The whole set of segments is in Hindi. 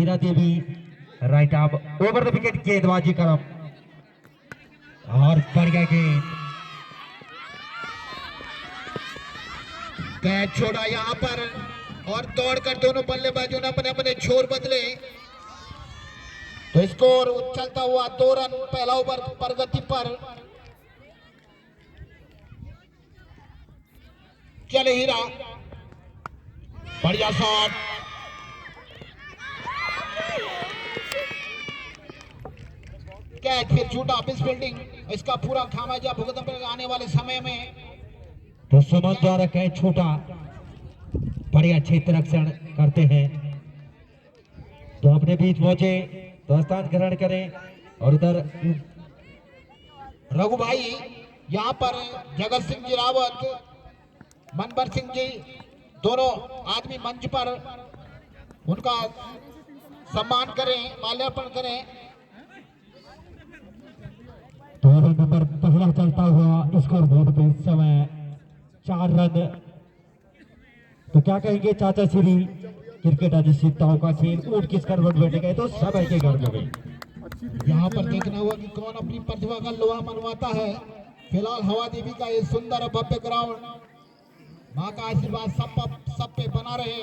Heera Devi right arm over the wicket गेंदबाजी करम और बढ़िया गेंद कैच छोड़ा यहाँ पर और दौड़कर दोनों बल्लेबाजों ने अपने अपने छोर बदले तो स्कोर उछलता हुआ 2 रन पहला ओवर प्रगति पर। चले हीरा बढ़िया शॉट कैच फिर छूटा मिस फील्डिंग इसका पूरा खामियाजा भुगतने पर आने वाले समय में। तो सुमन द्वारा कैच छूटा बढ़िया क्षेत्र रक्षण करते हैं तो अपने बीच पहुंचे तो स्थान ग्रहण करें और उधर रघु भाई यहाँ पर जगत सिंह जी रावत मनबर सिंह जी दोनों आदमी मंच पर उनका सम्मान करें माल्यार्पण करें। तो नंबर पहला चलता हुआ स्कोर बोर्ड पे इस समय 4 रन। तो क्या कहेंगे चाचा श्री क्रिकेट अनिश्चितताओं का खेल ऊट किस करवट बैठेगा तो समय के घर में गई। यहाँ पर देखना हुआ कि कौन अपनी प्रतिभा का लोहा मनवाता है। फिलहाल हवा देवी का ये सुंदर भव्य ग्राउंड माँ का आशीर्वाद सब पे बना रहे।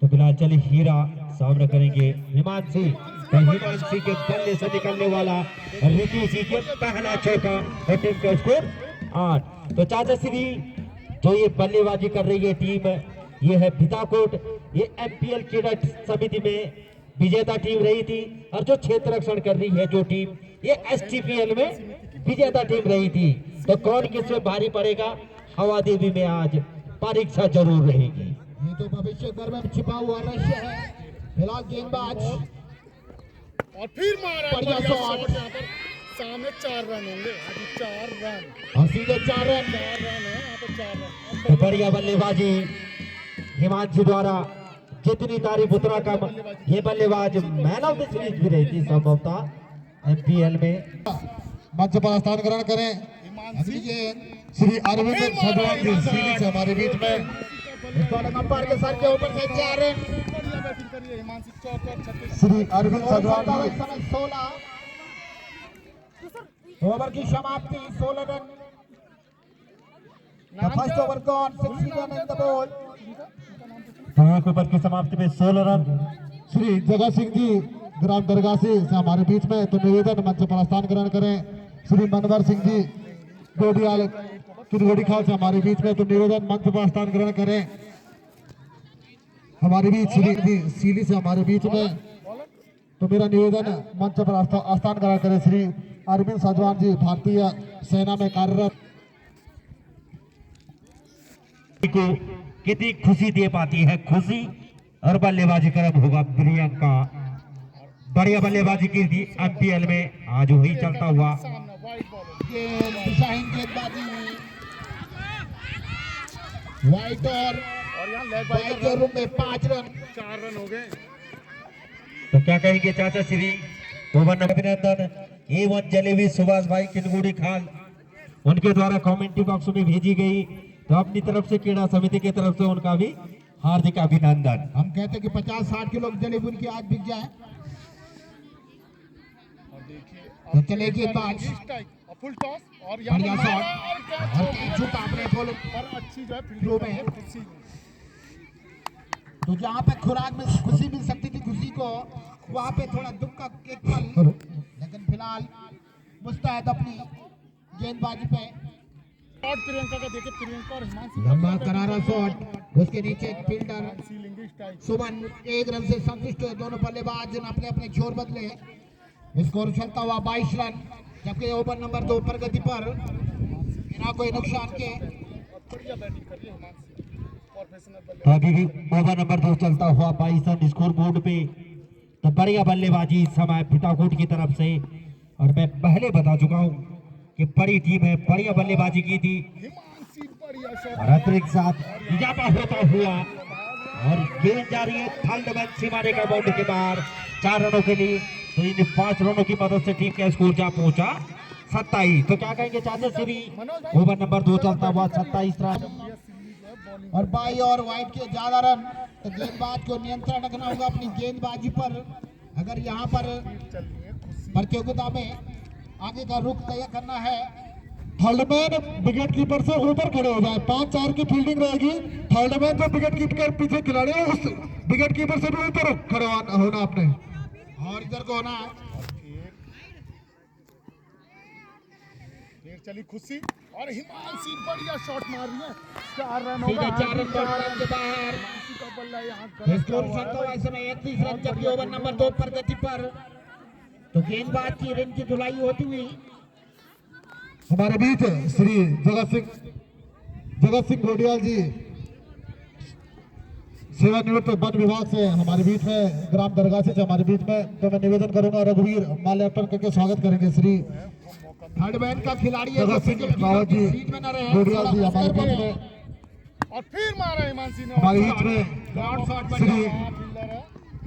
तो फिलहाल चले हीरा सामना करेंगे हिमांशी हिमांशी के बल्ले से निकलने वाला रितु सिंह के पहला चौका और टीम का स्कोर 8। तो चाचा श्री जो ये बल्लेबाजी कर रही है टीम ये है भिताकोट ये एमपीएल क्रीडा समिति में विजेता टीम रही थी और जो क्षेत्र रक्षण कर रही है जो टीम ये एसटीपीएल में विजेता टीम रही थी। तो कौन किसमें भारी पड़ेगा हवा देवी में आज परीक्षा जरूर रहेगी। ये तो भविष्य घर में छिपा हुआ रहस्य है। फिलहाल गेंदबाज और फिर मारा बढ़िया शॉट सामने 4 रन होंगे अभी 4 रन और सीधे 4 रन है यहाँ पे 4 रन। तो बढ़िया बल्लेबाजी हिमांशु द्वारा जितनी तारीफ उतना कम ये बल्लेबाज मैन ऑफ द सीरीज भी रही थी संभवतः एमपीएल में। मंच पर स्थान ग्रहण करें श्री अरविंद सजवान जी सीधी से हमारे बीच में अंपायर के सर के ऊपर से 4 रन श्री अरविंद सजवान जी 16 ओवर की समाप्ति 16 run. First over gone 60 run in the ball. Over की समाप्ति में 16 रन। श्री जगत सिंह जी ग्राम दरगाह से हमारे बीच में तो निवेदन मंच पर स्थान ग्रहण करें। श्री मनवर सिंह जी गोडियाल किरगोड़ी खाल से हमारे बीच में तो निवेदन मंच पर स्थान ग्रहण करें। हमारे बीच श्री सीली से हमारे बीच में तो मेरा निवेदन मंच पर स्थान ग्रहण करें। श्री अरविंद सजवान जी भारतीय सेना में कार्यरत को कितनी खुशी दे पाती है खुशी और बल्लेबाजी करम होगा प्रियंका बढ़िया बल्लेबाजी की थी एमपीएल में आज वही चलता हुआ वाइट और रूम में 5 रन 4 रन हो गए। तो क्या कहेंगे चाचा श्री ओवर अभिनंदन A1 जलेबी सुभाष भाई किनगुड़ी खाल उनके द्वारा कमेंट्री बॉक्स में भेजी गई तो अपनी तरफ से क्रीड़ा समिति की तरफ से उनका भी हार्दिक अभिनंदन। हम कहते हैं कि 50-60 किलो जलेबी उनकी आज बिक जाए। तो चलेगी बाज फुल टॉस और बढ़िया शॉट और छूटा अपने फुल पर अच्छी जो है फ्लो में है। तो जहाँ पे खुराक में खुशी मिल सकती थी खुशी को वहाँ पे थोड़ा दुख का एक पल लेकिन फिलहाल मुस्तैद अपनी गेंदबाजी पे प्रियंका का देखे प्रियंका और हिमांशु लंबा करारा शॉट उसके नीचे एक फील्डर सुमन 1 रन से संतुष्ट है। दोनों बल्लेबाज ने अपने अपने छोर बदले स्कोर उछलता हुआ 22 रन जबकि ओवर नंबर 2 प्रगति पर बिना कोई नुकसान के बढ़िया बैटिंग कर रही है हिमांशु प्रोफेशनल तो अभी भी ओवर नंबर 2 चलता हुआ 22 रन स्कोर बोर्ड पे। तो बढ़िया बल्लेबाजी इस समय भिताकोट की तरफ से और मैं पहले बता चुका हूँ कि बड़ी टीम है बढ़िया बल्लेबाजी की थी और अतिरिक्त साथ इजाफा होता हुआ और गेंद जा रही है थर्ड मैच सीमारे का बाउंड्री के बाहर 4 रनों के लिए। तो इन 5 रनों की मदद से टीम का स्कोर जा पहुंचा 27। तो क्या कहेंगे चाचा श्री ओवर नंबर 2 चलता हुआ 27 रन और बाई और वाइट के ज्यादा रन तो गेंदबाज को नियंत्रण रखना होगा अपनी गेंदबाजी पर। अगर यहाँ पर चल रही है खुशी। प्रतियोगिता में आगे का रुख तय करना है। थर्डमैन विकेट कीपर से ऊपर खड़े हो जाए। 5-4 की फील्डिंग रहेगी। थर्डमैन जो विकेट कीपर पीछे खिलाड़ी है उस विकेट कीपर से भी ऊपर खड़े होना आपने। और इधर को होना फिर चली खुशी और हिमांशी बढ़िया शॉट मार रही है। 4 रन सीधे होगा। 4 रन पर रन के बाहर। हिमांशी का बल्ला यहाँ स्कोर चलता हुआ इस समय 31 रन, जबकि ओवर नंबर 2 पर गति पर। तो गेंदबाज की रिंग की धुलाई होती हुई हमारे बीच श्री जगत सिंह गोडियाल जी सेवानिवृत्त वन विभाग से हमारे बीच में, ग्राम दरगासी से हमारे बीच में। तो मैं निवेदन करूंगा रघुवीर माल्यार्पण करके स्वागत करेंगे श्री थर्डमैन का खिलाड़ी है। जगत सिंह रावत जी गोडियाल जी हमारे बीच में। और फिर मारा हिमांशी ने। हमारे बीच में श्री फील्डर है।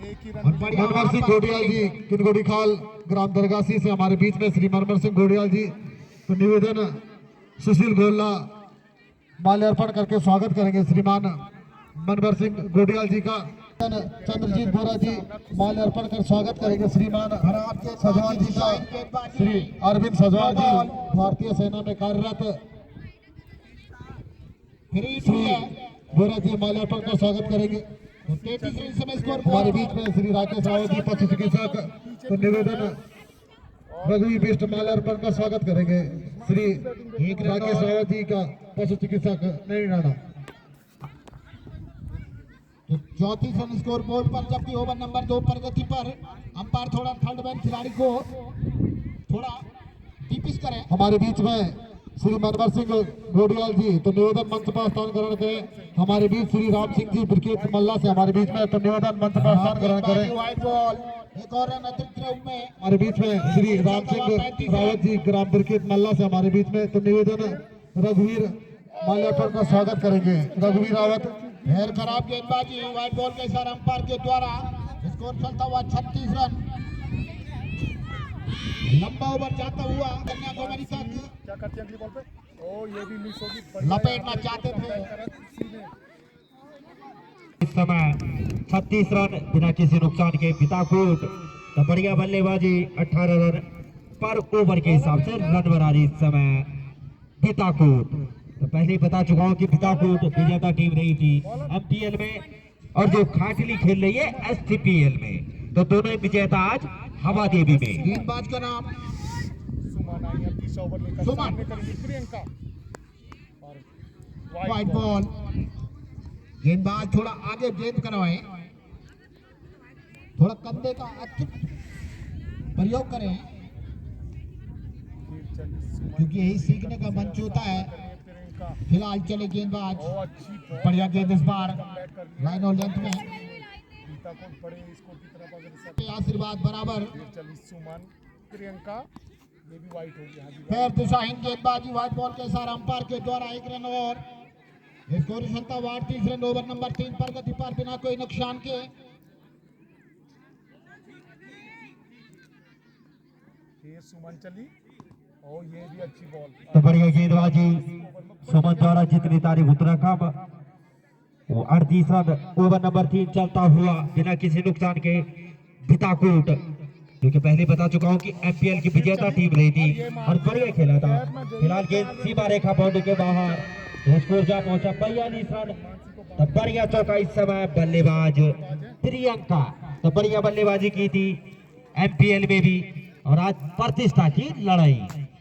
एक ही रन। मनमोहन सिंह गोडियाल जी किनगोड़ी खाल ग्राम दरगासी से हमारे बीच में श्री मनमोहन सिंह गोडियाल जी। तो निवेदन सुशील गोल्ला माल्यार्पण करके स्वागत करेंगे श्रीमान मनमोहन सिंह गोडियाल जी का। चंद्रजीत बोरा जी माल्यार्पण कर स्वागत करेंगे श्रीमान सजवाल जी का। श्री अरविंद सजवाल जी भारतीय सेना में कार्यरत श्री बोरा जी माल्यार्पण कर स्वागत करेंगे। 33 रन समय स्कोर हमारे बीच में श्री राकेश रावत जी पशु चिकित्सक। तो निवेदन रघुवीर बिष्ट माल्यार्पण का स्वागत करेंगे श्री राकेश रावत जी का पशु चिकित्सक नहीं राणा। 34 रन स्कोर बोर्ड पर, जबकि ओवर नंबर 2 पर गति पर। अंपायर थोड़ा थर्डमैन खिलाड़ी को थोड़ा डीपिस करें। हमारे बीच में श्री मनमोहन सिंह गोडियाल जी। तो निवेदन मंच पर स्थान ग्रहण करें। हमारे बीच श्री राम सिंह जी ब्रिकेट मल्ला से हमारे बीच में। तो निवेदन मंच पर स्थान ग्रहण करें। वाइड बॉल, एक और रन अतिरिक्त राउंड में। हमारे बीच में श्री राम सिंह रावत जी ग्राम ब्रिकेट मल्ला से हमारे बीच में। तो निवेदन रघुवीर माल्यार्पण का स्वागत करेंगे रघुवीर रावत। फिर खराब गेंदबाजी, वाइड बॉल के साथ अंपायर के द्वारा। स्कोर चलता हुआ 36 रन। लंबा ओवर जाता हुआ कन्याकुमारी का क्या करते हैं अगली बॉल पे? ओ ये भी मिस होगी। लपेटना चाहते थे। इस समय 36 रन बिना किसी नुकसान के पिताकोट। तो बढ़िया बल्लेबाजी 18 रन पर ओवर के हिसाब से रन बना रही इस समय पिताकोट। तो पहले ही बता चुका हूं कि पिताकोट विजेता टीम रही थी एमपीएल में, और जो खाटली खेल रही है एसटीपीएल में। तो दोनों विजेता आज हवा देवी में। गेंदबाज का नाम सुमन आई है 30 ओवर लेकर सुमन। सामने करेंगी प्रियंका। और वाइड बॉल, गेंदबाज थोड़ा आगे गेंद करवाएं, थोड़ा कंधे का अच्छी प्रयोग करें, फिर चली सुमन। क्योंकि यही सीखने का मंच होता है। प्रियंका। फिलहाल चले गेंदबाज, ओ अच्छी बॉल। बढ़िया गेंद इस बार बैक कर ली। लाइन और लेंथ में। गीता को बड़े स्कोर की तरफ अग्रसर। आशीर्वाद बराबर। फिर चली सुमन प्रियंका। ये भी वाइट होगी। हाँ जी फिर दिशाहीन गेंदबाजी, वाइड बॉल के साथ अंपायर के द्वारा 1 रन और। स्कोर क्षमता 38 रन, ओवर नंबर 3 पर गति पर बिना कोई नुकसान के। फिर सुमन चली। ओ ये भी अच्छी बॉल। तो बढ़िया गेंदबाजी सुमन द्वारा जितनी तारीफ उतना कम। वो 38 रन, ओवर नंबर 3 चलता हुआ बिना किसी नुकसान के पिताकोट। क्योंकि पहले बता चुका हूं कि एमपीएल की विजेता टीम रही थी और बढ़िया खेला था। फिलहाल गेंद सीमा रेखा बाउंड्री के बाहर। तो स्कोर जा पहुंचा 42 रन। तो बढ़िया चौका इस समय बल्लेबाज प्रियंका। तो बढ़िया बल्लेबाजी की थी एमपीएल में भी, और आज प्रतिष्ठा की लड़ाई।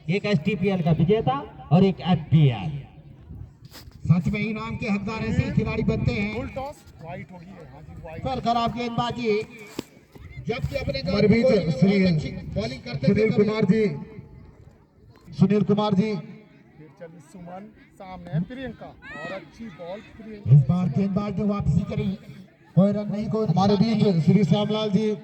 एक एसटीपीएल का विजेता और एक एमपीएल। सच में इनाम के हकदार ऐसे ही खिलाड़ी बनते हैं। फुल टॉस वाइट होगी है। हाँ जी वाइट। फिर खराब गेंदबाजी, जबकि अपने हमारे बीच श्री बॉलिंग करते थे सुनील कभी। कुमार जी। सुनील कुमार जी फिर चली सुमन, सामने है प्रियंका और अच्छी बॉल प्रियंका। इस बार गेंदबाज ने वापसी करी, कोई रन नहीं, कोई हमारे नुकसान बीच नहीं। श्री श्यामलाल जी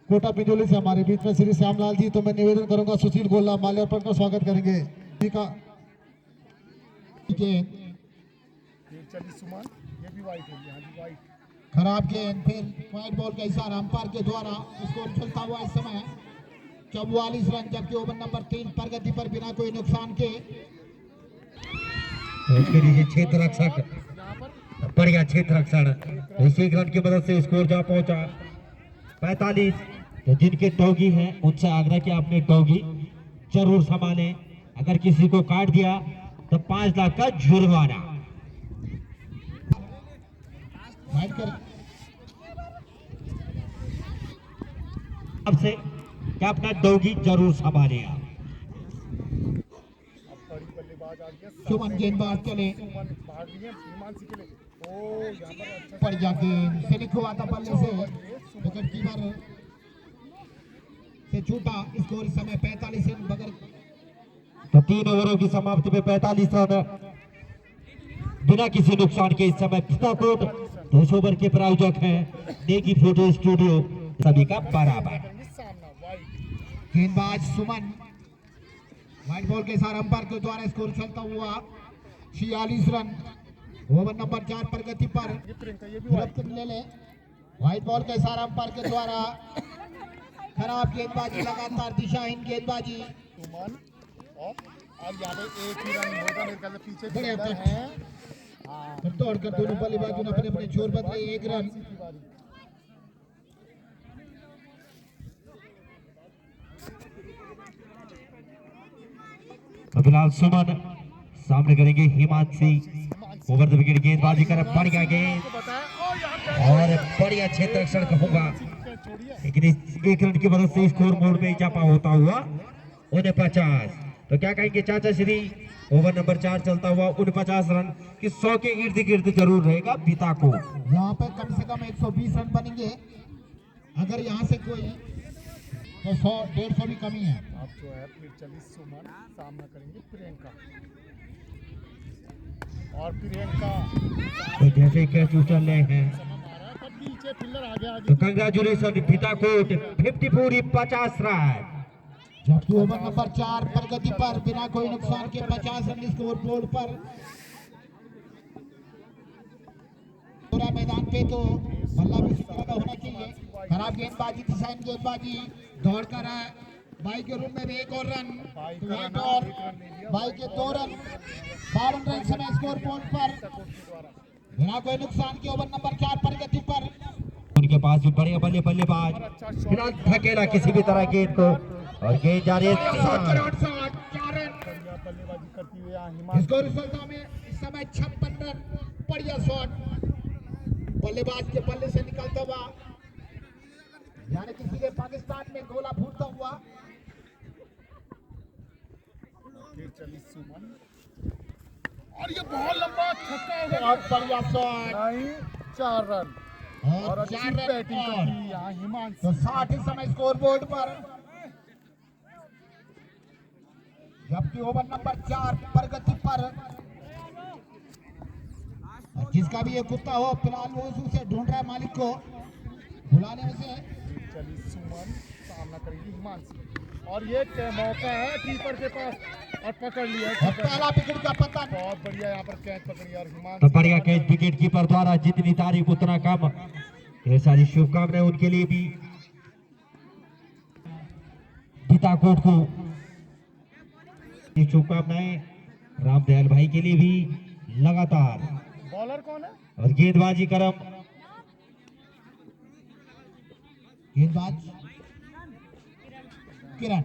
कोटा पिंजोली से हमारे बीच में श्री श्यामलाल जी। तो मैं निवेदन करूंगा सुशील गोल्ला माल्यार्पण का स्वागत करेंगे जी का। गेंद, फिर चली सुमन, ये भी वाइट होगी। हाँ जी वाइट। खराब गेंद, फिर वाइड बॉल का इशारा अंपायर के द्वारा। स्कोर चलता हुआ इस समय 44 रन, जबकि ओवर नंबर 3 पर गति पर बिना कोई नुकसान के। तो उसके नीचे क्षेत्र रक्षक यहाँ पर बढ़िया क्षेत्र रक्षण, इसी रन की मदद से स्कोर जा पहुंचा 45। तो जिनके डॉगी हैं उनसे आग्रह किया आपने डॉगी जरूर संभालें, अगर किसी को काट दिया तो 5 लाख का जुर्माना। फाइट कर अब से क्या अपना डॉगी जरूर संभाले आप। अब बड़ी बल्लेबाज आ गया सुमन गेंदबाज चले सुमन भाग लिए हिमांशी के लिए। ओ यहाँ पर अच्छा पड़ जाके फिनिश हुआ था बल्ले से, विकेट कीपर से छूटा। स्कोर इस समय 45 रन बगैर। तो 3 ओवरों की समाप्ति में 45 रन बिना किसी नुकसान के इस समय फीताकोट 200 ओवर के प्रायोजक हैं नेकी फोटो स्टूडियो सभी का बराबर। करेंगे सामना वाइड। गेंदबाज सुमन व्हाइट बॉल के साथ अंपायर के द्वारा स्कोर चलता हुआ 46 रन। ओवर नंबर 4 प्रगति पर ये प्रियंका ये भी वाइड। तुरंत ले ले। व्हाइट बॉल के साथ अंपायर के द्वारा खराब गेंदबाजी, लगातार दिशाहीन गेंदबाजी। सुमन और यहाँ पे एक ही रन होगा मेरे ख्याल से पीछे बड़े फील्डर अटैक। हैं। हाँ दौड़कर दोनों बल्लेबाजों ने अपने अपने छोर बदले। 1 रन। की बारी। तो फिलहाल सुमन सामने करेंगे हिमांशी। ओवर द विकेट गेंदबाजी कर बढ़िया गेंद आपको बताया और यहाँ और बढ़िया क्षेत्र रक्षण कहूंगा, पे छोड़िए। लेकिन इस 1 रन की मदद से स्कोर बोर्ड में इजाफा होता हुआ 49। तो क्या कहेंगे चाचा श्री, ओवर नंबर 4 चलता हुआ 49 रन कि 100 के इर्द गिर्द जरूर रहेगा पिता को। यहाँ पे कम से कम 120 रन बनेंगे। अगर यहाँ से कोई तो 100-150 भी कमी है। अब जो है फिर चली सुमन सामना करेंगे प्रियंका और प्रियंका तो जैसे कैच उछल रहे हैं समय आ रहा है पर पीछे फील्डर आगे तो आगे। कंग्रेचुलेशन पिताकोट 50 पूरी 50 रन। जबकि ओवर नंबर 4 प्रगति पर बिना कोई नुकसान के 50 रन स्कोर बोर्ड पर। पूरा मैदान पे तो बल्ला भी ज्यादा होना चाहिए। खराब गेंदबाजी, दिशाहीन गेंदबाजी, दौड़ कर है बाई के रूम में भी 1 और रन। वेट और बाई के 2 रन। 52 रन समय स्कोर बोर्ड पर बिना कोई नुकसान के। ओवर नंबर 4 प्रगति पर। उनके पास भी बढ़िया बल्लेबाज फिलहाल धकेला किसी भी तरह गेंद को और गेंद जा रही है 4 चार। रन। बढ़िया बल्लेबाजी करती हुई यहाँ हिमांशु। स्कोर रिजल्ट में इस समय 56 रन। बढ़िया शॉट बल्लेबाज के बल्ले से निकलता हुआ, यानी कि सीधे पाकिस्तान में गोला फूटता हुआ। फिर चली सुमन और ये बहुत लंबा छक्का हो गया। बहुत बढ़िया शॉट नहीं 4 रन और और अच्छी 4 रन बैटिंग और करती है यहाँ हिमांशु। तो 60 इस समय स्कोर बोर्ड पर। जबकि ओवर नंबर 4 प्रगति पर। और जिसका भी ये कुत्ता हो फिलहाल वो उसे ढूंढ रहा है मालिक को बुलाने में से। चली सुमन सामना करेगी हिमांशु और ये मौका है कीपर के पास और पकड़ लिया और कीपर। पहला विकेट का पतन। बहुत बढ़िया यहाँ पर कैच पकड़ी और तो हिमांशु। बढ़िया कैच विकेट कीपर द्वारा, जितनी तारीफ उतना कम। ढेर सारी शुभकामनाएं उनके लिए भी, पिताकोट को शुभकामनाएं। रामदयाल भाई के लिए भी लगातार। बॉलर कौन है? और गेंदबाजी करम गेंदबाज किरण,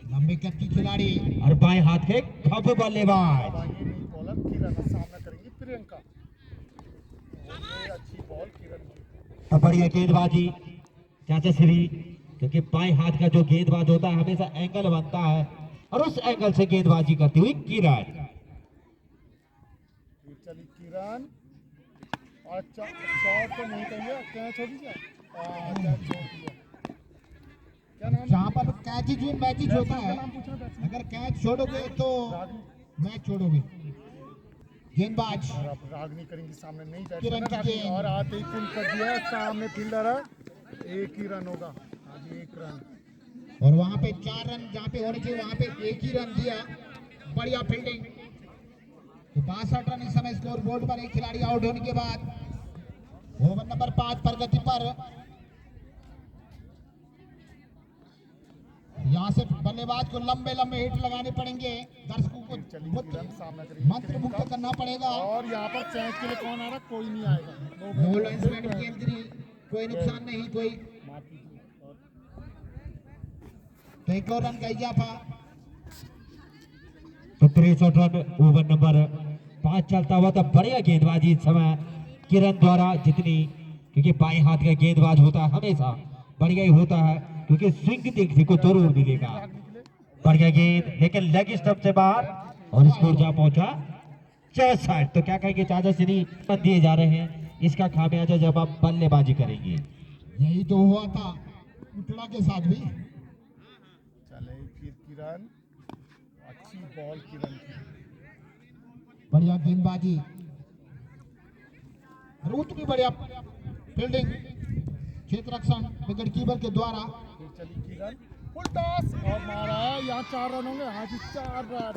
लंबे कद की खिलाड़ी। और बाएं हाथ के खब बल्लेबाज। बाकी नहीं बॉलर किरण का सामना करेंगी प्रियंका। और ये अच्छी बॉल किरण की। तो बढ़िया गेंदबाजी चाचा श्री, क्योंकि बाएं हाथ का जो गेंदबाज होता है हमेशा एंगल बनता है और उस एंगल से गेंदबाजी करती हुई किरण। फिर चली किरण और शॉट तो नहीं कहेंगे, कैच होगी क्या? कैच छोड़ दिया। क्या नाम? जहाँ पर कैच ही मैच होता है, नाम पूछना बैट्समैन। अगर कैच छोड़ोगे तो मैच छोड़ोगे। गेंदबाज और अब रागनी करेंगी सामने, नहीं किरण की बैट्समैन गेंद। और आते ही पुल कर दिया। सामने फील्डर है, 1 ही रन होगा आज, 1 रन। और वहां पे 4 रन जहाँ पे होने चाहिए वहां पे 1 ही रन दिया। बढ़िया फील्डिंग। तो 62 रन इस समय स्कोर बोर्ड पर। एक खिलाड़ी आउट होने के बाद ओवर नंबर 5 प्रगति पर। यहाँ वहां से बल्लेबाज को लंबे लंबे हिट लगाने पड़ेंगे, दर्शकों को सामना करेंगे मंत्र मुक्त करना पड़ेगा। और यहाँ पर चैंस के लिए कौन आ रहा, कोई नहीं आएगा। नो लाइन्समैन की एंट्री, कोई नुकसान नहीं, कोई तो एक और रन का इजाफा। तो 63 रन ओवर नंबर 5 चलता हुआ था। बढ़िया गेंदबाजी इस समय किरण द्वारा, जितनी क्योंकि बाएं हाथ का गेंदबाज होता है हमेशा बढ़िया ही होता है, क्योंकि स्विंग देखने को जरूर मिलेगा। बढ़िया गेंद लेकिन लेग स्टंप से बाहर और स्कोर जा पहुंचा 64। तो क्या कहेंगे चाचा श्री दिए जा रहे हैं, इसका खामियाजा जब आप बल्लेबाजी करेंगे। यही तो हुआ था उतला के साथ भी। चले फिर किरण, अच्छी बॉल किरण की, बढ़िया गेंदबाजी, उतनी बढ़िया फील्डिंग, क्षेत्र रक्षण विकेट कीपर के द्वारा। फिर चली किरण, फुल टॉस और मारा है। यहाँ 4 रन होंगे। हाँ जी 4 रन।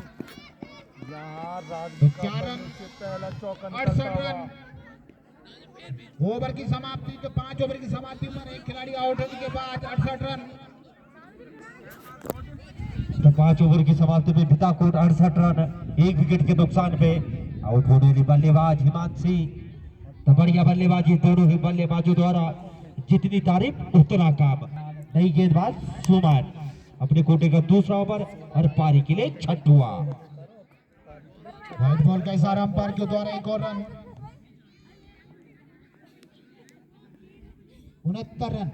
यहाँ राजवी का 4 रन से पहला चौका 68 निकलता हुआ। रन। ओवर की समाप्ति, तो 5 ओवर की समाप्ति पर एक खिलाड़ी आउट होने के बाद 68 रन। तो 5 ओवर की समाप्ति में बिताकोट 68 रन, 1 विकेट के नुकसान पे आउट होने वाली बल्लेबाज हिमांशी। तो बढ़िया बल्लेबाजी दोनों ही बल्लेबाजों द्वारा, जितनी तारीफ उतना काम। नई गेंदबाज सुमन अपने कोटे का दूसरा ओवर और पारी के लिए छठवां। व्हाइट बॉल का इशारा अंपायर के द्वारा एक और रन। 69 रन।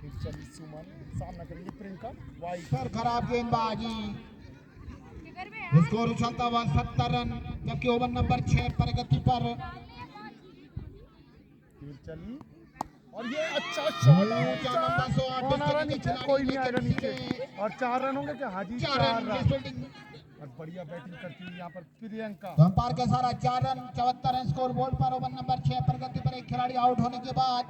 फिर चली सुमन, सामना करेंगे प्रियंका, वाइट पर खराब गेंदबाजी, स्कोर उछलता हुआ 70 रन, जबकि ओवर नंबर 6 प्रगति पर। फिर चली और ये अच्छा शॉट, ऊंचा लंबा शॉट, कौन आ रहा जिसके नीचे, नीचे कोई नहीं आएगा खिलाड़ी नीचे। और 4 रन होंगे क्या? हाजी 4 4 रन। रन। फील्डिंग, और बढ़िया बैटिंग करती है यहाँ पर प्रियंका। तो अंपायर का इशारा 4 रन 74 रन स्कोर बोर्ड पर। ओवर नंबर 6 प्रगति पर एक खिलाड़ी आउट होने के बाद।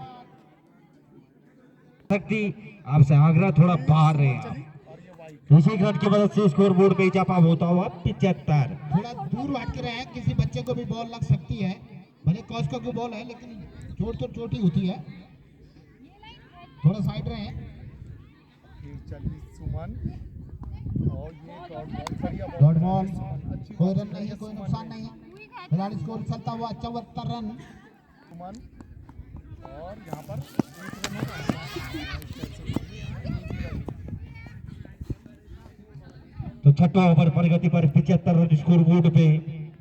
शक्ति आपसे आग्रह थोड़ा बाहर रहे आप। और ये वाइट, इसी रन की मदद से स्कोर बोर्ड पे इजाफा होता हुआ 75। थोड़ा दूर हट के रहे, किसी बच्चे को भी बॉल लग सकती है, भले कॉस्को की बॉल है लेकिन चोट तो चोट ही होती है, थोड़ा साइड रहे। फिर चली सुमन और ये डॉट बॉल, बढ़िया डॉट बॉल, सुमन, अच्छी कोई बॉल रन नहीं है, है कोई सुमन नुकसान ने। नहीं है। खिलाड़ी स्कोर चलता हुआ 74 रन। सुमन और यहाँ पर 1 रन होगा। तो छठवां ओवर प्रगति पर 75 रन स्कोर बोर्ड पे।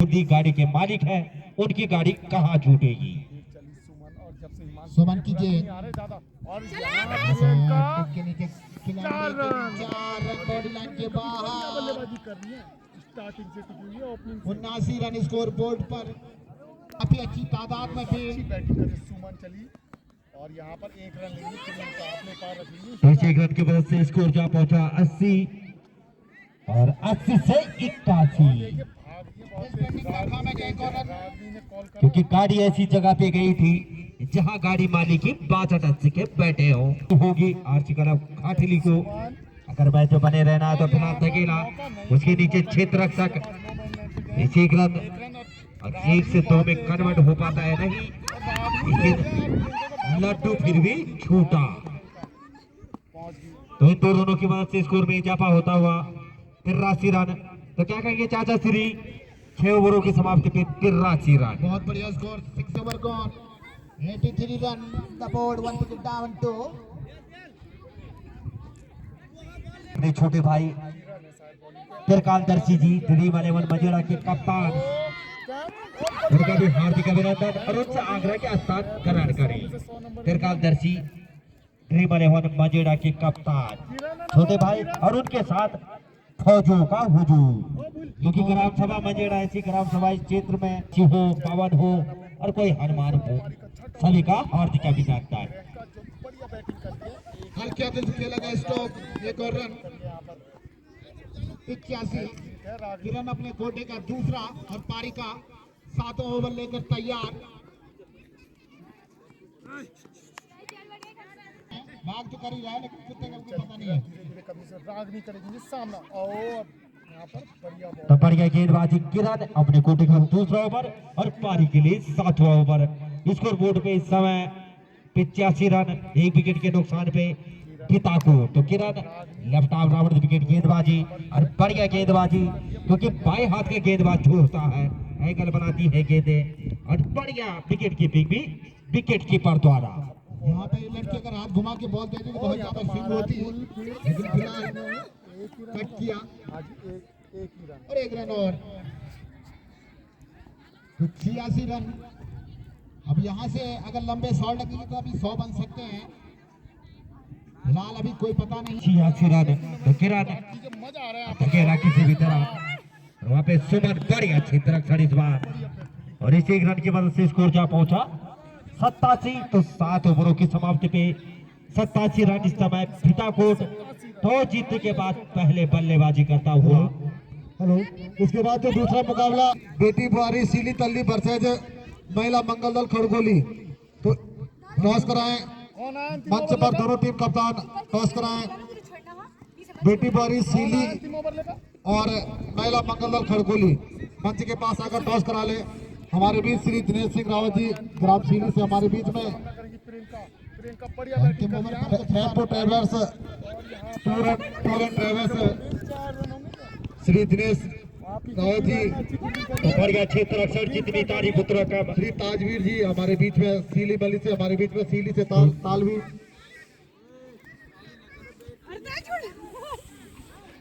उनकी गाड़ी के मालिक है, उनकी गाड़ी कहाँ छूटेगी। फिर चली सुमन और जब से हिमांशु सुमन की रन गेंद। नहीं आ रहे ज्यादा, और यहाँ प्रियंका टिप के नीचे खिलाड़ी 4 रन। 4 रन बॉडी लाइन के बढ़िया बाहर। बल्लेबाजी कर रही है, स्टार्टिंग से टिकी हुई है, ओपनिंग से 79 रन स्कोर बोर्ड पर। काफी अच्छी तादाद में भी। अच्छी बैटिंग कर रही सुमन चली और यहाँ पर 1 रन लेंगी प्रियंका, अपने पार तो रखेंगी। इस 1 रन की मदद से स्कोर जा पहुंचा 80 और 80 से 81। देखिए भाग रही है बहुत तेज। रागनी ने कॉल करा, क्योंकि गाड़ी ऐसी जगह पे गई थी जहां गाड़ी मालिक की बात के बैठे हो होगी। आरसी करा खाटिली को अगर मैच में बने रहना है तो फिलहाल धकेला, उसके नीचे क्षेत्र रक्षक। इस 1 रन और 1 से 2 में कन्वर्ट हो पाता है नहीं, लेकिन लड्डू फिर भी छूटा। पहुंच गई। तो इन दोनों की मदद से स्कोर में इजाफा होता हुआ 83 रन। तो क्या कहेंगे चाचा श्री, 6 ओवरों की समाप्ति पे 83 रन। बहुत बढ़िया score, 6 over gone, 83 run, the board 1 wicket down too. अपने छोटे भाई तिरकालदर्शी जी, ड्रीम 11 मजेड़ा के कप्तान, उनका भी हार्दिक अभिनंदन और उनसे आग्रह के स्थान ग्रहण करें। तिरकालदर्शी ड्रीम 11 मजेड़ा के कप्तान छोटे भाई और उनके साथ फौजों का हुजूम, क्योंकि ग्राम सभा मजेड़ा ऐसी ग्राम सभा इस क्षेत्र में हो, पवन हो और कोई हनुमान हो, सभी का हार्दिक अभिनंदन। प्रियंका जो बढ़िया बैटिंग करती है, हल्के दिल से खेला गया स्टॉक, एक और रन। यहाँ पर 81। है रागनी। किरण अपने कोटे का दूसरा और पारी का 7वां ओवर लेकर तैयार। भाग तो कर ही रहा है लेकिन कितने का मुझे पता नहीं है। धीरे धीरे कभी से रागनी करेगी सामना और यहाँ पर बढ़िया तो बॉल। बढ़िया गेंदबाजी किरण अपने कोटे का दूसरा ओवर और पारी के लिए 7वां ओवर। स्कोर बोर्ड पे इस समय 85 रन, 1 विकेट के नुकसान पे पिता को। तो किरण लेफ्ट आर्म राउंड विकेट गेंदबाजी और बढ़िया गेंदबाजी, क्योंकि बाएं हाथ के गेंदबाज छोड़ता है, एंगल बनाती है गेंदें और बढ़िया विकेट कीपिंग भी विकेट कीपर द्वारा। यहाँ पे लड़के अगर हाथ घुमा के बॉल देते तो बहुत ज्यादा स्विंग होती है, लेकिन फिलहाल कट किया एक ही रन। और 1 रन और 86 रन। अब यहाँ से अगर लंबे शॉट लगेंगे तो अभी 100 बन सकते हैं, फिलहाल अभी कोई पता नहीं। 86 रन। तो किरण मजा आ रहा है धकेला किसी भी तरह, वहाँ पे सुमन बढ़िया क्षेत्र रक्षण इस बार, और इस 1 रन की मदद से स्कोर जा पहुंचा 87। तो 7 ओवरों की समाप्ति पे 87 रन इस समय फीताकोट टॉस जीतने के बाद पहले बल्लेबाजी करता हुआ। हेलो, इसके बाद जो दूसरा मुकाबला बेटी बुआरी सीली तल्ली वर्सेज महिला मंगल दल खड़गोली। तो टॉस कराएं, कौन आया मंच पर दोनों टीम कप्तान टॉस कराएं। बेटी बुआरी सीली अंतिम ओवर लेगा? और महिला मंगल दल खड़गोली मंच के पास आकर टॉस करा ले। हमारे बीच श्री दिनेश सिंह रावत जी ग्राम सीली से हमारे बीच में करेंगी प्रियंका बढ़िया बैटिंग कर रही है। फैपो ट्रेवल्स टूर ट्रेवल्स 4 रन होंगे क्या? श्री दिनेश रावत जी, तो बढ़िया क्षेत्र रक्षण जितनी तारीफ पुत्रों का। श्री ताजवीर जी हमारे बीच में सीली बली से, हमारे बीच में सीली से तालवीर।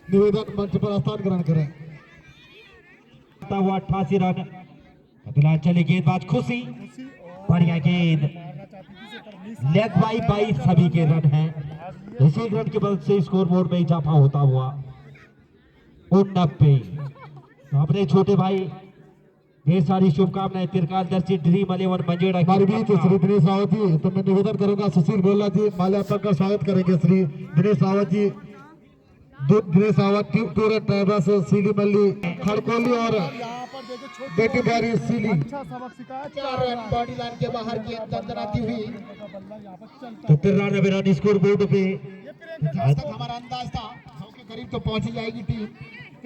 निवेदन मंच पर स्थान ग्रहण करें। हुआ 88 रन। फिलहाल चले गेंदबाज खुशी, बढ़िया गेंद, लेग बाई सभी के रन हैं। इसी रन की मदद से स्कोर बोर्ड में इजाफा होता हुआ 89। तो अपने छोटे भाई ढेर सारी शुभकामनाएं। तिरकालदर्शी ड्रीम 11 मंजेड़ा हमारे बीच श्री दिनेश रावत जी, तो मैं निवेदन करूंगा सुशील गोला जी माल्यार्पण का स्वागत करेंगे। श्री दिनेश रावत जी, दिनेश रावत टूर ट्रेवल्स सीली मल्ली खड़कोली और यहाँ पर देखो छोटी बेटी बुआरी सीली। अच्छा सबक सिखाया। 4 रन बॉडी लाइन के बाहर की दंदनाती हुई। बल्ला यहाँ पर चलता तो 93 रन स्कोर बोर्ड पे। जहाँ तक हमारा अंदाज था 100 के करीब तो पहुंच ही जाएगी टीम।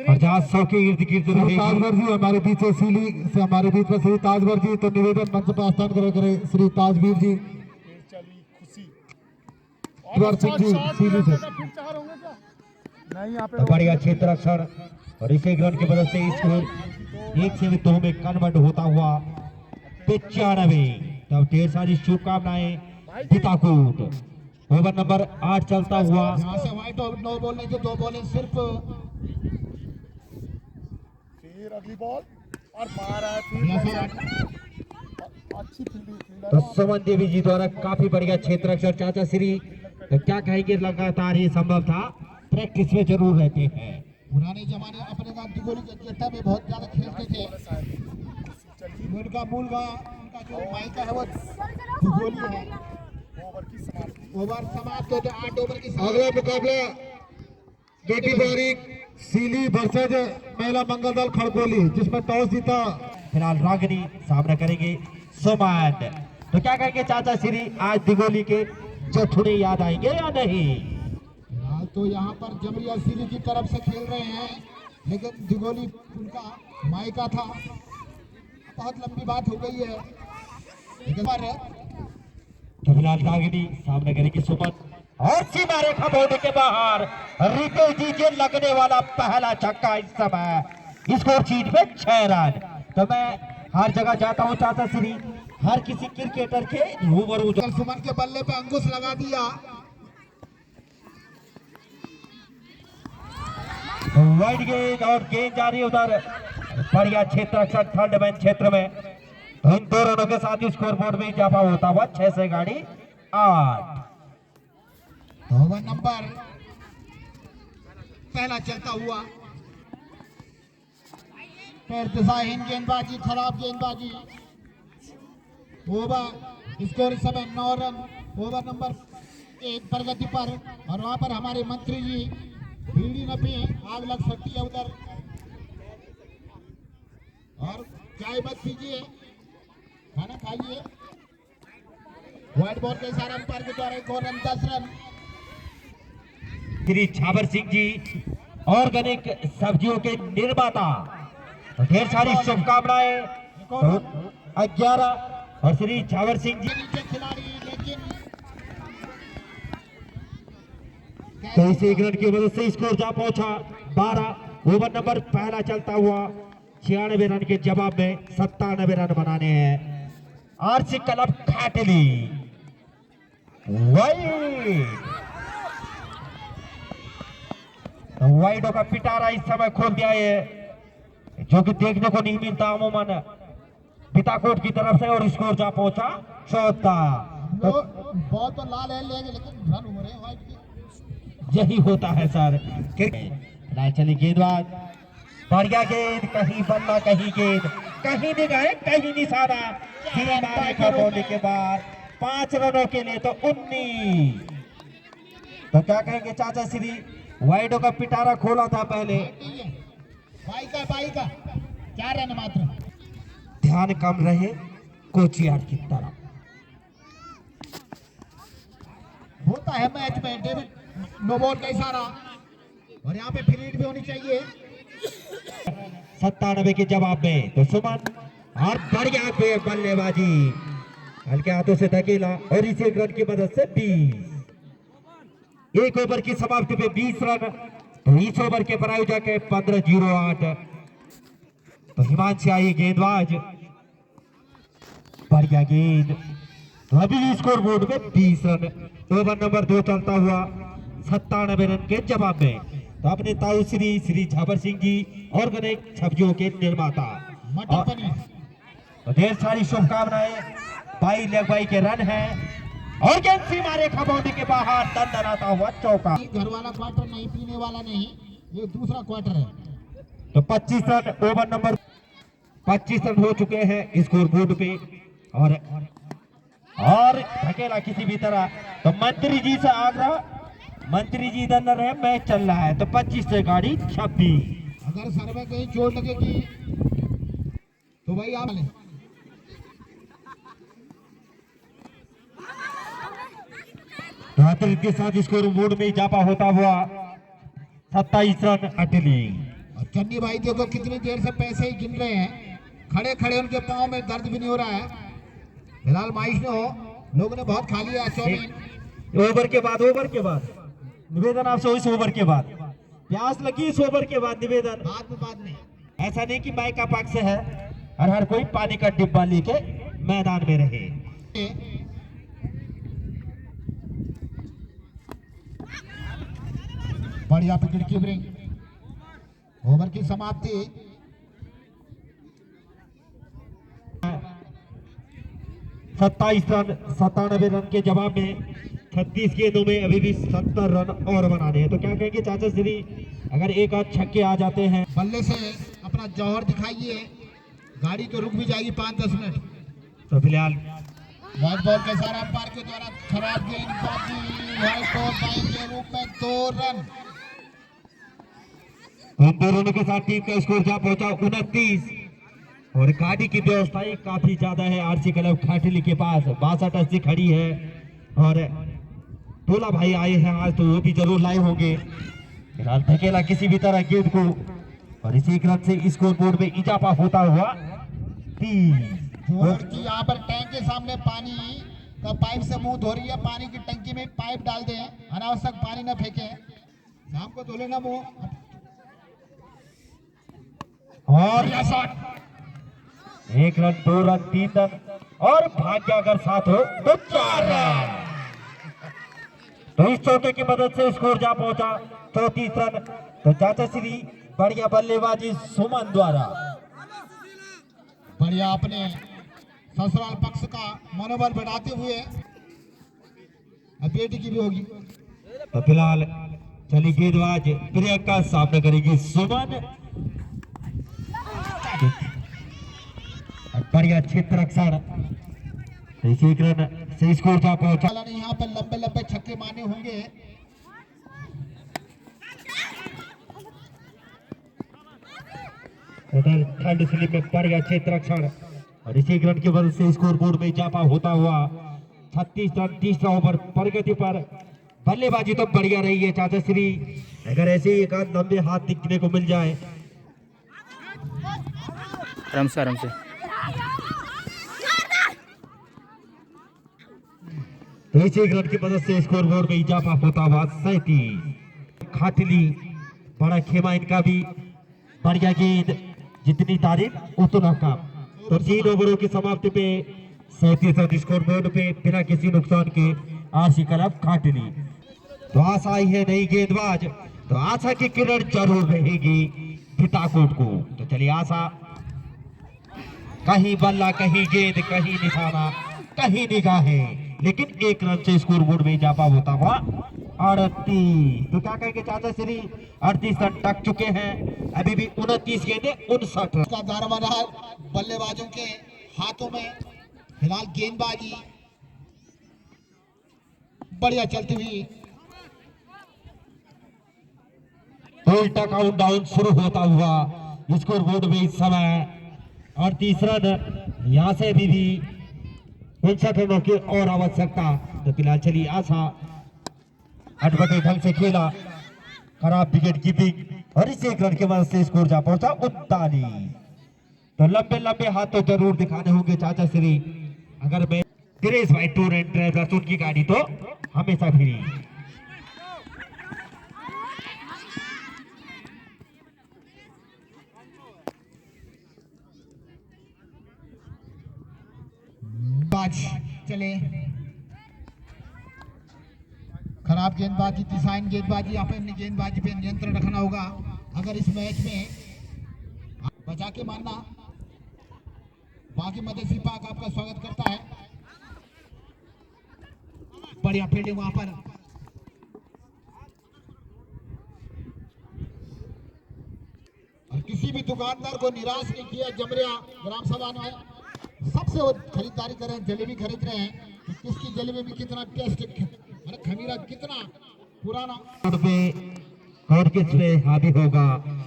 50 के इर्द गिर्द श्री रहेगी। ताजवर जी हमारे बीच से सीली से, हमारे बीच में श्री ताजवर जी, तो निवेदन मंच पर स्थान करें श्री ताजवीर जी। चली खुशी द्वार सिंह जी सीली से। फिर 4 होंगे क्या? नहीं यहाँ तो पे बढ़िया क्षेत्र रक्षण और इस 1 रन की मदद से स्कोर 1 से 2 में कन्वर्ट होता हुआ 95। तब ढेर सारी शुभकामनाएं पिताकोट। ओवर नंबर 8 चलता हुआ। यहाँ से व्हाइट और 9 बॉल नहीं तो 2 बॉलें सिर्फ। फिर अगली बॉल और मारा है यहाँ फिर से अच्छी फील्डिंग तो सुमन देवी जी द्वारा काफी बढ़िया क्षेत्र रक्षण। चाचा श्री तो क्या कहेंगे, लगातार ये संभव था, प्रैक्टिस में जरूर रहते हैं। पुराने जमाने में अपने गांव दिगोली के चट्टा में बहुत ज्यादा खेलते थे। उनका मूल गांव, उनका जो मायका है वो दिगोली है। ओवर की समाप्ति। ओवर समाप्त होते 8 ओवर की अगला मुकाबला बेटी बुआरी सीली वर्सेज महिला मंगल दल खड़गोली, जिसमें टॉस जीता फिलहाल रागिनी सामना करेंगे सुमन। तो क्या कहेंगे चाचा श्री, आज दिगोली के चठुने याद आएंगे या नहीं? फिलहाल तो यहाँ पर जमरिया सीरी की तरफ से खेल रहे हैं, लेकिन दिगोली उनका मायका था। बहुत लंबी बात हो गई है, लेकिन तो फिलहाल रागिनी सामना करेगी सुमन, और सीमा रेखा बोर्ड के बाहर रितेश जी के लगने वाला पहला छक्का इस समय स्कोर शीट पे 6 रन। तो मैं हर जगह जाता हूँ चाचा श्री, हर किसी क्रिकेटर के रूबरू सुमन के बल्ले पे अंकुश लगा दिया। वाइड गेंद और गेंद जा रही है उधर, बढ़िया क्षेत्र रक्षण थर्ड मैन क्षेत्र में। तो इन 2 रनों के साथ ही स्कोर बोर्ड में इजाफा होता हुआ 6 से गाड़ी 8। ओवर नंबर पहला चलता हुआ, पैर दिशाहीन गेंदबाजी, खराब गेंदबाजी। ओवर स्कोर इस समय 9 रन। ओवर नंबर 1 प्रगति पर, और वहां पर हमारे मंत्री जी बीड़ी न पिए, आग लग सकती है उधर, और चाय मत पीजिए, खाना खाइए। व्हाइट बॉल के इशारा अंपायर के द्वारा 1 और run 10 run. Shri छावर Singh ji organic सब्जियों के निर्माता, तो ढेर सारी शुभकामनाएं। 11 और श्री छावर सिंह जी नीचे खिलाड़ी, लेकिन तो इस एक रन की मदद से स्कोर जा पहुंचा 12। ओवर नंबर पहला चलता हुआ 96 रन के जवाब में 97 रन बनाने हैं आरसी क्लब खाटली। वाइडो का पिटारा इस समय खोल दिया है, जो कि देखने को नहीं मिलता अमूमन पिताकोट की तरफ से, और स्कोर जा पहुंचा 14। बॉल तो लाल है लेकिन रन हो रहे हैं वाइट के। यही होता है सर क्रिकेट। चली गेंदबाज, बढ़िया गेंद, कहीं बल्ला कहीं गेंद, कहीं निगाह कहीं निशाना, सीमा रेखा बोलने के बाद 5 रनों के लिए तो 19। तो क्या कहेंगे चाचा श्री, वाइडो का पिटारा खोला था पहले, बाई का 4 रन मात्र। ध्यान कम रहे कोचियाट की तरफ। होता है मैच में डेविड नो बॉल का इशारा, और यहाँ पे फ्री हिट भी होनी चाहिए। 97 के जवाब में तो सुमन, और बढ़िया पे बल्लेबाजी, हल्के हाथों से धकेला और इस एक रन की मदद से 20। एक ओवर की समाप्ति पे 20 रन। तो इस ओवर के प्रायोजक है 15-08। तो हिमांशु आई गेंदबाज, बढ़िया गेंद, तो अभी स्कोर बोर्ड में 20 रन। ओवर नंबर 2 चलता हुआ 97 रन के जवाब में। तो अपने ताऊ श्री झाबर सिंह जी और गणेश छवियों के निर्माता मटर पनीर, तो ढेर सारी शुभकामनाएं। बाई लेग बाई के रन है, और गेंद सीमा रेखा बाउंड्री के बाहर, दंदनाता हुआ चौका। घर वाला क्वार्टर नहीं, पीने वाला नहीं, ये दूसरा क्वार्टर है। तो 25 रन, ओवर नंबर 25 रन हो चुके हैं स्कोर बोर्ड पे, और धकेला किसी भी तरह। तो मंत्री जी से आग्रह, मंत्री जी इधर न रहे, मैच चल रहा है। तो 25 से गाड़ी 26। अगर सर में कहीं चोट लगेगी तो भाई आप लें। के साथ स्कोर बोर्ड में इजाफा होता हुआ 27 रन अटली। और चन्नी भाई देखो कितनी देर से पैसे ही गिन रहे हैं, खड़े खड़े उनके पाँव में दर्द भी नहीं हो रहा है। फिलहाल माइश ने हो, लोगों ने बहुत खा लिया चौमीन। ओवर के बाद निवेदन आपसे, इस ओवर के बाद प्यास लगी, इस ओवर के बाद निवेदन, बाद में ऐसा नहीं कि माइक का पक्ष है, और हर कोई पानी का डिब्बा लेके मैदान में रहे। बढ़िया विकेट कीपिंग, ओवर की समाप्ति। 27 रन 97 रन के जवाब में 36 गेंदों में अभी भी 70 रन और बनाने हैं। तो क्या कहेंगे चाचा श्री, अगर एक आध छक्के आ जाते हैं, बल्ले से अपना जौहर दिखाइए, गाड़ी तो रुक भी जाएगी 5-10 मिनट। तो फिलहाल व्हाइट बॉल के सारा अंपायर के द्वारा खराब गेंदबाजी, व्हाइट बॉल बाइक के रूप में 2 रन। उन दो रनों के साथ टीम का स्कोर जा पहुंचा 29, और गाड़ी की व्यवस्था काफी ज्यादा है आरसी क्लब खाटली के पास। 62 अस्सी खड़ी है, और टोला भाई आए हैं आज, तो वो भी जरूर लाए होंगे। फिलहाल धकेला किसी भी तरह गेंद को, और इसी क्रम से स्कोर बोर्ड में इजाफा होता हुआ 30। जौहर की यहाँ पर टैंक के सामने पानी का पाइप से मुंह धो रही है, पानी की टंकी में पाइप डाल दें, अनावश्यक पानी न फेंके, शाम को धो लेना मुंह। और 1 रन 2 रन 3 रन, और भाग्य अगर साथ हो तो 4 रन। तो इस चौके की मदद से स्कोर जा पहुंचा 34 रन। तो चाचा श्री, बढ़िया बल्लेबाजी सुमन द्वारा, बढ़िया अपने ससुराल पक्ष का मनोबल बढ़ाते हुए, अब बेटी की भी होगी। तो फिलहाल चली गेंदबाज प्रियंका सामने करेगी सुमन, बढ़िया क्षेत्र रक्षण, इसी रन से स्कोर जा पहुंचा। यहाँ पर लंबे लंबे छक्के मारने होंगे। उधर थर्ड स्लिप में बढ़िया क्षेत्र रक्षण, और इसी रन की वजह से स्कोर बोर्ड में इजाफा होता हुआ 36 रन। तीसरा ओवर प्रगति पर, बल्लेबाजी तो बढ़िया रही है चाचा श्री, अगर ऐसे ही एक आध लंबे हाथ दिखने को मिल जाए। आराम से तो इसी रन की मदद से स्कोर बोर्ड में इजाफा होता हुआ 37। खाटली बड़ा खेमा इनका भी, बढ़िया गेंद, जितनी तारीफ उतना कम। तो 3 ओवरों की समाप्ति पे 37 रन स्कोर बोर्ड पे बिना किसी नुकसान के आरसी क्लब खाटली। तो आशा आई है नई गेंदबाज, तो आशा की किरण जरूर रहेगी पिताकोट को। तो चलिए आशा, कहीं बल्ला, कहीं गेंद, कहीं निशाना, कहीं निगाहें, लेकिन 1 रन से स्कोर बोर्ड में इजाफा होता हुआ 38। तो क्या कहेंगे चाचा श्री, 38 रन टक चुके हैं, अभी भी 29 गेंदे 59 रन। का दारोमदार रहा बल्लेबाजों के हाथों में। फिलहाल गेंदबाजी बढ़िया चलती हुई। उल्टा काउंटडाउन शुरू होता हुआ स्कोर बोर्ड में इस समय 38 रन। यहाँ से अभी भी 59 रनों की और आवश्यकता। तो फिलहाल चलिए आशा, अटपटे ढंग से खेला, खराब विकेट कीपिंग और इस 1 रन के मदद से स्कोर जा पहुंचा 39। तो लंबे लंबे हाथ तो जरूर दिखाने होंगे चाचा श्री, अगर मैं दिनेश भाई टूर एंड ट्रेवलर्स उनकी गाड़ी तो हमेशा फ्री। बाज चले, खराब गेंदबाजी, दिशाहीन गेंदबाजी। यहाँ पे अपनी गेंदबाजी पे नियंत्रण रखना होगा अगर इस मैच में बचा के मानना। बाकी मदेसी पाक आपका स्वागत करता है। बढ़िया फील्डिंग वहां पर। और किसी भी दुकानदार को निराश नहीं किया। जमरिया ग्राम सभा में सबसे वो खरीदारी कर रहे हैं, जलेबी खरीद रहे हैं कि किसकी जलेबी में कितना टेस्ट, अरे खमीरा कितना पुराना। पे और किस पे हावी होगा,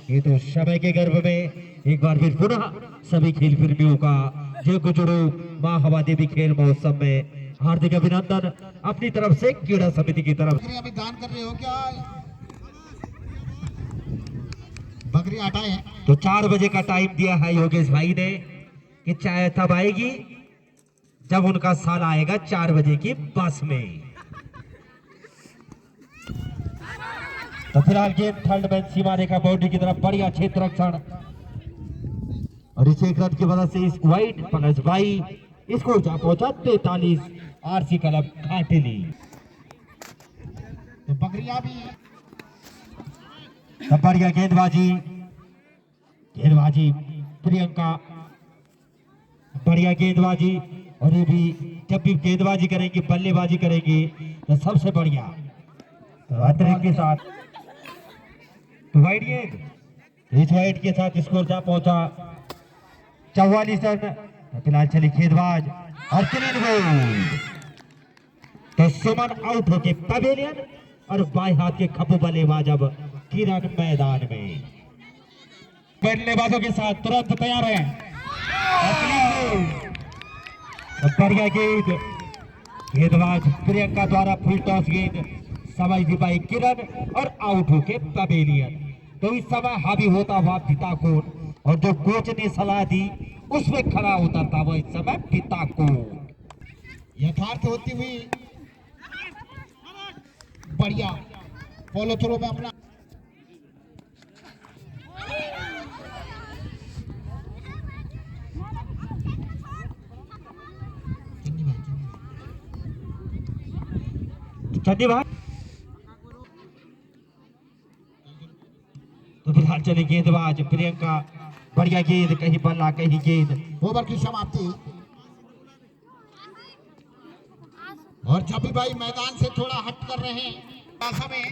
ये तो समय के गर्भ में एक बार फिर पुनः सभी खेल प्रेमियों का जय गुजरो माँ हवा देवी खेल महोत्सव में हार्दिक अभिनंदन अपनी तरफ से क्रीड़ा समिति की तरफ। अभी दान कर रहे हो क्या? बकरी हटाए। तो 4 बजे का टाइम दिया है योगेश भाई ने कि चाय तब आएगी जब उनका साल आएगा 4 बजे की बस में। तो फिलहाल गेंद थर्ड मैन सीमा रेखा बाउंड्री की तरफ, बढ़िया क्षेत्र रक्षण और इस 1 रन की वजह से इस वाइट पंकज भाई इसको जा पहुंचा 43 आरसी क्लब खाटली। तो बकरिया भी तो बढ़िया गेंदबाजी प्रियंका, बढ़िया गेंदबाजी। और ये भी जब भी गेंदबाजी करेंगे, बल्लेबाजी करेंगे तो सबसे बढ़िया अतिरिक्त के साथ। तो वाइड गेंद, इस वाइड के साथ स्कोर जा पहुंचा 44 रन। फिलहाल चली गेंदबाज और क्लीन गोल। तो सुमन आउट होके पवेलियन और बाएं हाथ के खप्पू बल्लेबाज अब किरण मैदान में। बल्लेबाजों के साथ तुरंत तैयार है। बढ़िया गेंदबाज प्रियंका द्वारा फुल टॉस गेंद समय दिपाई किरण और आउट होके पवेलियन। तो इस समय हावी होता हुआ पिताकोट और जो कोच ने सलाह दी उसमें खड़ा उतरता हुआ इस समय पिताकोट। यथार्थ होती हुई बढ़िया फॉलो थ्रो में अपना चंदी भाई। तो फिलहाल चले गेंदबाज प्रियंका, बढ़िया गेंद, कहीं बल्ला कहीं गेंद। ओवर की समाप्ति। और छपी भाई मैदान से थोड़ा हट कर रहे हैं समय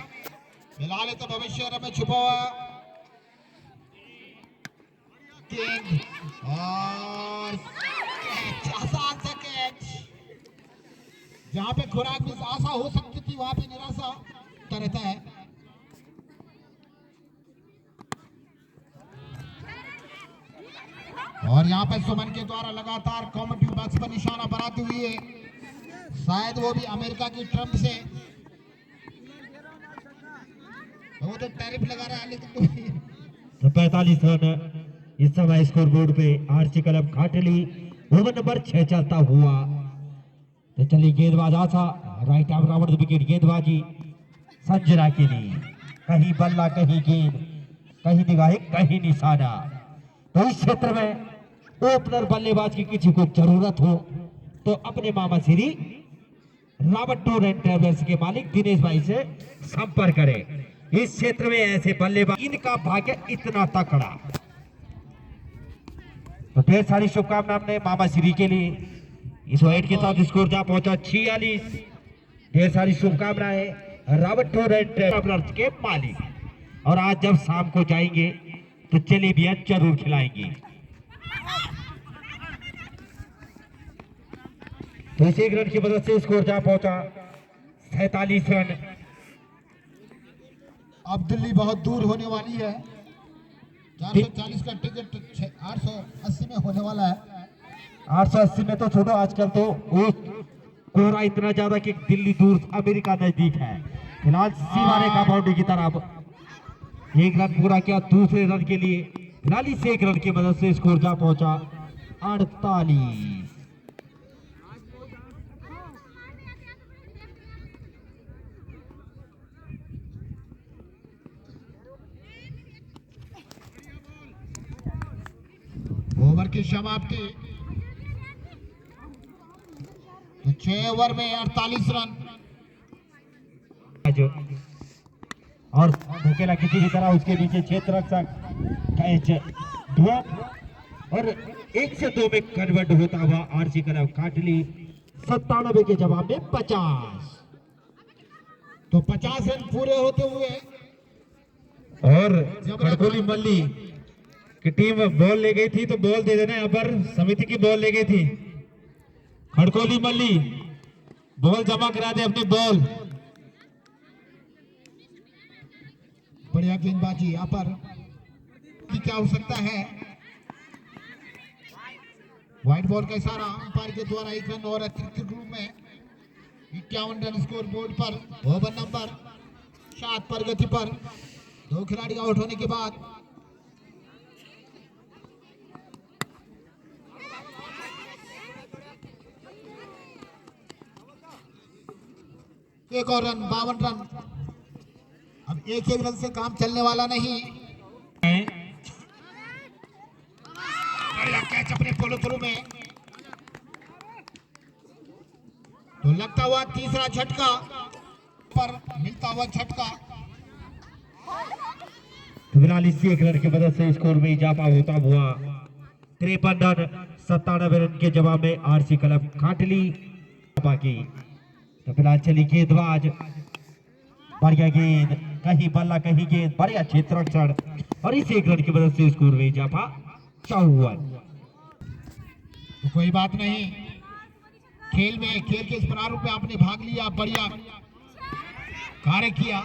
फिलहाल, तो भविष्य में छुपा हुआ गेंद और आसान सा कैच। जहां पे खुराक में आशा हो सकती थी वहां पे निराशा रहता है। और यहाँ पे सुमन के द्वारा लगातार कॉमेंट्री बॉक्स पर निशाना बनाते हुए, शायद वो भी अमेरिका की ट्रम्प से वो तो टैरिफ लगा रहा है, लेकिन तो 45 रन इस समय स्कोर बोर्ड पे RC club Khatli over number 6 चलता हुआ तो चलिए गेंदबाज Asha right arm round the wicket गेंदबाजी संजना के लिए, कहीं बल्ला कहीं गेंद, कहीं निगाहें कहीं निशाना। तो इस क्षेत्र में ओपनर बल्लेबाज की किसी को जरूरत हो तो अपने मामा Shri Rawat tour and travels के मालिक दिनेश भाई से संपर्क करें। इस क्षेत्र में ऐसे बल्लेबाज, इनका भाग्य इतना तकड़ा। तो ढेर सारी शुभकामनाएं अपने मामा श्री के लिए। इस वाइट के साथ स्कोर जा पहुंचा 46। ढेर सारी शुभकामनाएं रावत टूर एंड ट्रेवल्स के मालिक। और आज जब शाम को जाएंगे तो जलेबियां जरूर खिलाएंगे। तो इस एक रन की मदद से स्कोर जा पहुंचा 47 रन। अब दिल्ली बहुत दूर होने वाली है। 440 का टिकट 880 में होने वाला है। 880 में तो छोड़ो, आजकल तो वो कोहरा इतना ज्यादा कि दिल्ली दूर, अमेरिका नजदीक है। फिलहाल सीमारे का बाउंड्री की तरफ एक रन पूरा किया दूसरे रन के लिए। फिलहाल इस एक रन की मदद से स्कोर जा पहुंचा 48। ओवर की समाप्ति। तो 6 ओवर में 48 रन। और धकेला किसी भी तरह उसके नीचे क्षेत्र रक्षक कैच ड्रॉप और 1 से 2 में कन्वर्ट होता हुआ आरसी क्लब काटली 97 के जवाब में 50। तो 50 रन पूरे होते हुए और खड़कोली मल्ली की टीम बॉल ले गई थी तो बॉल दे देना। यहाँ पर समिति की बॉल ले गई थी। खड़कोली मल्ली बॉल जमा करा दे अपनी बॉल। बढ़िया गेंदबाजी यहाँ पर की क्या हो सकता है। व्हाइट बॉल का इशारा अंपायर के द्वारा 1 रन और अतिरिक्त रूप में 51 रन स्कोर बोर्ड पर। ओवर नंबर 7 पर गति पर 2 खिलाड़ी आउट होने के बाद एक और रन, 52 रन। अब एक रन से काम चलने वाला नहीं। बढ़िया कैच अपने पोलो थ्रू में। तो लगता हुआ तीसरा झटका पर मिलता हुआ झटका। फिलहाल इसी एक रन की मदद से स्कोर में इजाफा होता हुआ 53 रन 97 रन के जवाब में आरसी क्लब काटली बाकी। तो फिलहाल चली गेंदबाज, बढ़िया गेंद, कहीं बल्ला कहीं गेंद, बढ़िया क्षेत्र रक्षण और इस एक रन की मदद से स्कोर में इजाफा 54। तो कोई बात नहीं, खेल के इस प्रारूप में आपने भाग लिया, बढ़िया कार्य किया।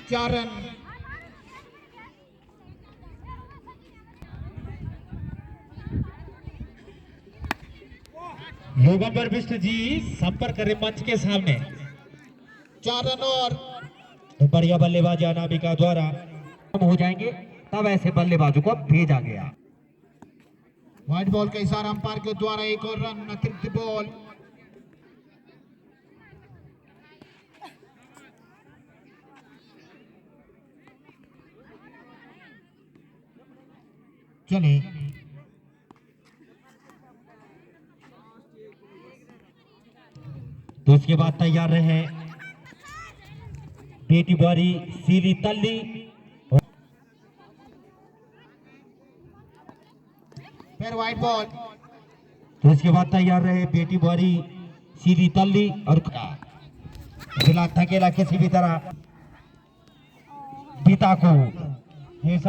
चार रन। योगंबर विष्णु जी संपर्क करें मंच के सामने। 4 रन और तो बढ़िया बल्लेबाजी अनामिका द्वारा कम हो जाएंगे, तब ऐसे बल्लेबाजों को भेजा गया। व्हाइट बॉल का इशारा अंपायर के द्वारा 1 और रन अतिरिक्त बॉल। चले तो उसके बाद तैयार रहे बेटी बुआरी सीली तल्ली। फिर व्हाइट बॉल। तो इसके बाद तैयार रहे बेटी बुआरी सीली तल्ली और फिलहाल धकेला किसी भी तरह पिता को।